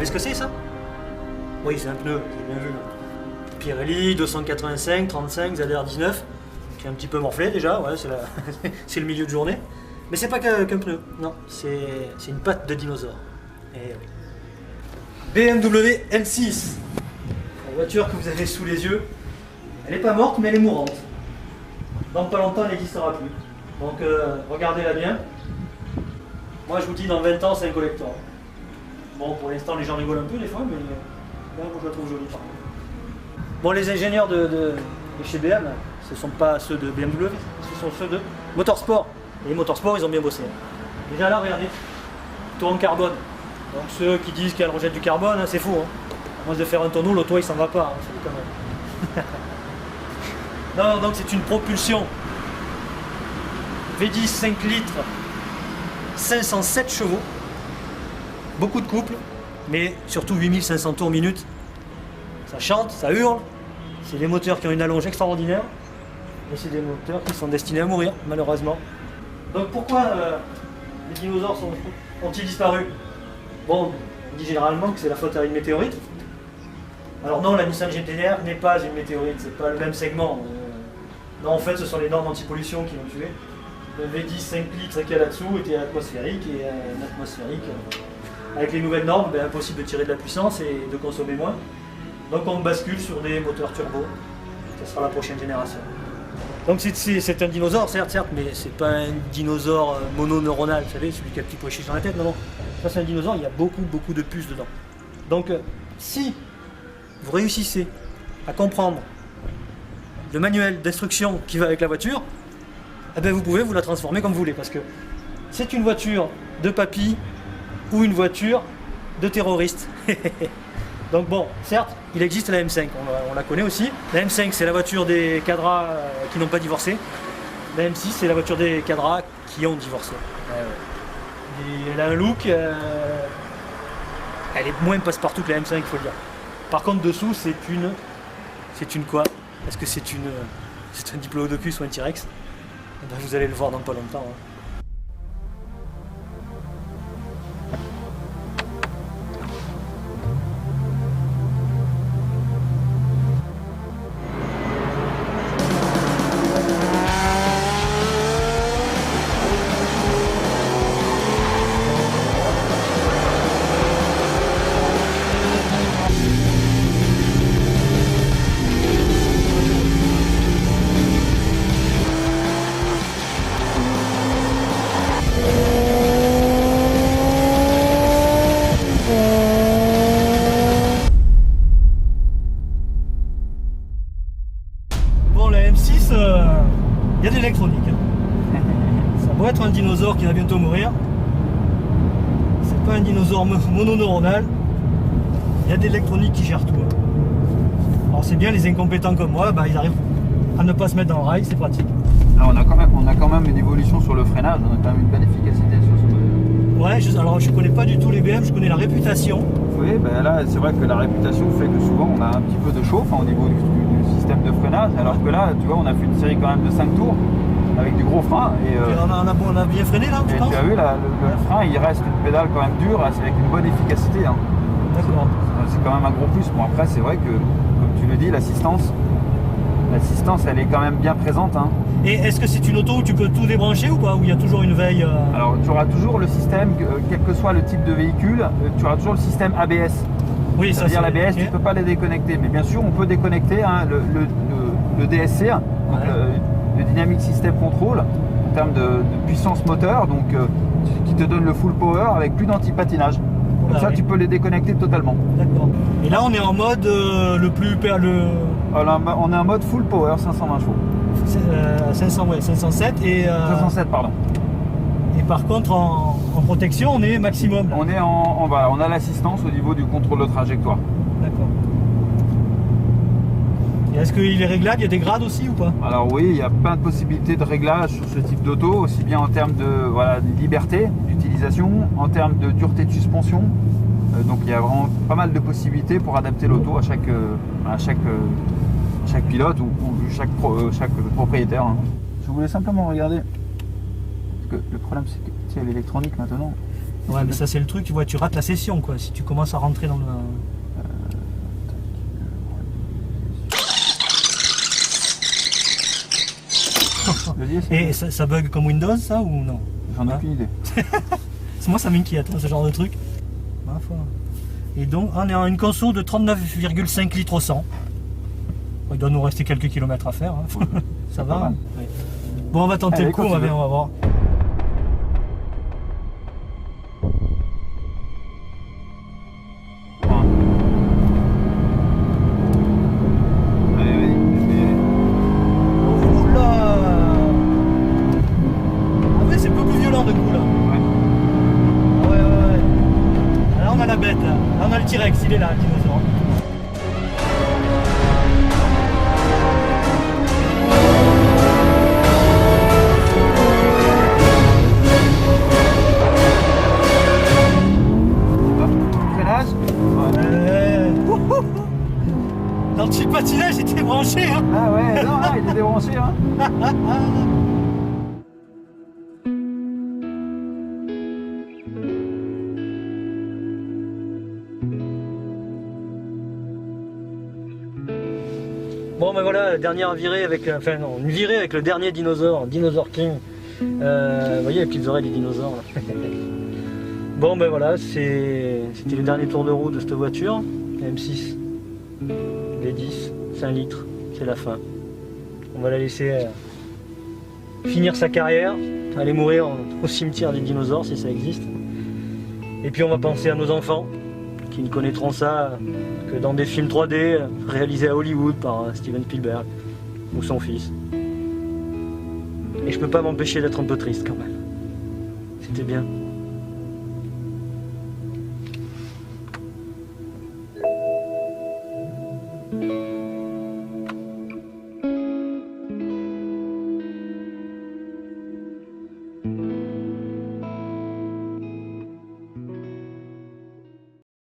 savez ce que c'est ça? Oui, c'est un pneu, c'est bien vu. Pirelli 285, 35, ZR 19, qui est un petit peu morflé déjà, ouais, c'est le milieu de journée. Mais c'est pas qu'un pneu, non, c'est une patte de dinosaure. Et oui. BMW M6, la voiture que vous avez sous les yeux, elle n'est pas morte mais elle est mourante. Dans pas longtemps elle n'existera plus. Donc regardez-la bien. Moi je vous dis dans 20 ans c'est un collector. Bon pour l'instant les gens rigolent un peu des fois mais là, moi je la trouve jolie par contre. Bon les ingénieurs de chez BM, ce ne sont pas ceux de BMW, ce sont ceux de Motorsport. Et les Motorsport ils ont bien bossé. Déjà là regardez, toit en carbone. Donc ceux qui disent qu'elle rejette du carbone, hein, c'est faux. Hein. À moins de faire un tonneau, le toit il s'en va pas, hein, c'est quand même. Non, donc c'est une propulsion V10 5 litres, 507 chevaux, beaucoup de couple, mais surtout 8500 tours minute. Ça chante, ça hurle, c'est des moteurs qui ont une allonge extraordinaire, et c'est des moteurs qui sont destinés à mourir, malheureusement. Donc pourquoi les dinosaures ont-ils disparu? Bon, on dit généralement que c'est la faute à une météorite. Alors non, la Nissan GT-R n'est pas une météorite, c'est pas le même segment. Non, en fait, ce sont les normes anti-pollution qui l'ont tué. Le V10 5 litres qu'il y a là-dessous était atmosphérique, et un atmosphérique, avec les nouvelles normes, ben, impossible de tirer de la puissance et de consommer moins. Donc on bascule sur des moteurs turbo. Ce sera la prochaine génération. Donc c'est un dinosaure, certes, mais c'est pas un dinosaure mononeuronal, vous savez, celui qui a le petit pois chiche dans la tête, non. Ça c'est un dinosaure, il y a beaucoup de puces dedans. Donc si vous réussissez à comprendre le manuel d'instruction qui va avec la voiture, eh bien vous pouvez vous la transformer comme vous voulez, parce que c'est une voiture de papy ou une voiture de terroriste. Donc bon, certes, il existe la M5, on la connaît aussi. La M5, c'est la voiture des cadras qui n'ont pas divorcé. La M6, c'est la voiture des cadras qui ont divorcé. Et elle a un look, elle est moins passe-partout que la M5, il faut le dire. Par contre, dessous, c'est une quoi? Est-ce que c'est un Diplodocus ou un T-Rex? Eh ben, vous allez le voir dans pas longtemps. Hein. Il y a de l'électronique. Ça doit être un dinosaure qui va bientôt mourir. C'est pas un dinosaure mononeuronal. Il y a de l'électronique qui gère tout. Alors c'est bien, les incompétents comme moi, bah, ils arrivent à ne pas se mettre dans le rail, c'est pratique. Alors on a quand même une évolution sur le freinage, on a quand même une bonne efficacité sur ce modèle. Ouais, alors je connais pas du tout les BM, je connais la réputation. Oui, ben là c'est vrai que la réputation fait que souvent on a un petit peu de chauffe au niveau du système de freinage, alors que là tu vois on a fait une série quand même de 5 tours avec du gros frein. Et on a bien freiné là, et tu as vu là, le frein il reste une pédale quand même dure, avec une bonne efficacité. Hein. D'accord. C'est quand même un gros plus. Bon après c'est vrai que, comme tu le dis, l'assistance elle est quand même bien présente. Hein. Et est-ce que c'est une auto où tu peux tout débrancher ou pas? Où il y a toujours une veille Alors tu auras toujours le système, quel que soit le type de véhicule, tu auras toujours le système ABS. Oui, c'est-à-dire l'ABS, okay. Tu ne peux pas les déconnecter. Mais bien sûr on peut déconnecter hein, le DSC, donc, le Dynamic System Control, en termes de puissance moteur, donc qui te donne le full power avec plus d'anti-patinage. Donc ça, tu peux les déconnecter totalement. D'accord. Et là, on est en mode on est en mode full power, 520 chevaux. 507 et... 507, pardon. Et par contre, en protection, on est maximum. Là. On a l'assistance au niveau du contrôle de trajectoire. D'accord. Et est-ce qu'il est réglable? Il y a des grades aussi ou pas? Alors oui, il y a plein de possibilités de réglage sur ce type d'auto, aussi bien en termes de liberté d'utilisation, en termes de dureté de suspension. Donc il y a vraiment pas mal de possibilités pour adapter l'auto à chaque pilote ou chaque propriétaire. Hein. Je voulais simplement regarder, parce que le problème c'est que tu as l'électronique maintenant, Ouais, mais ça c'est le truc, tu vois, tu rates la session quoi, si tu commences à rentrer dans le... Et ça bug comme Windows ça ou non? J'en ai aucune idée. Moi ça m'inquiète hein, ce genre de truc. Ma foi. Et donc on est en une conso de 39,5 litres au 100. Il doit nous rester quelques kilomètres à faire. Hein. Ça va hein. Ouais. Bon on va tenter le coup, on va voir. Là, on a le T-Rex, il est là, le dinosaure. Freinage. Dans le petit patinage, il était branché. Hein. Ah ouais, non, il était branché. Hein. Bon ben voilà, dernière virée avec, enfin non, une virée avec le dernier dinosaure, Dinosaur King. Vous voyez les petites oreilles des dinosaures là. Bon ben voilà, c'était le dernier tour de roue de cette voiture, la M6, les 10, 5 litres, c'est la fin. On va la laisser finir sa carrière, aller mourir au cimetière des dinosaures si ça existe. Et puis on va penser à nos enfants, qui ne connaîtront ça que dans des films 3D réalisés à Hollywood par Steven Spielberg ou son fils. Et je peux pas m'empêcher d'être un peu triste quand même. C'était bien.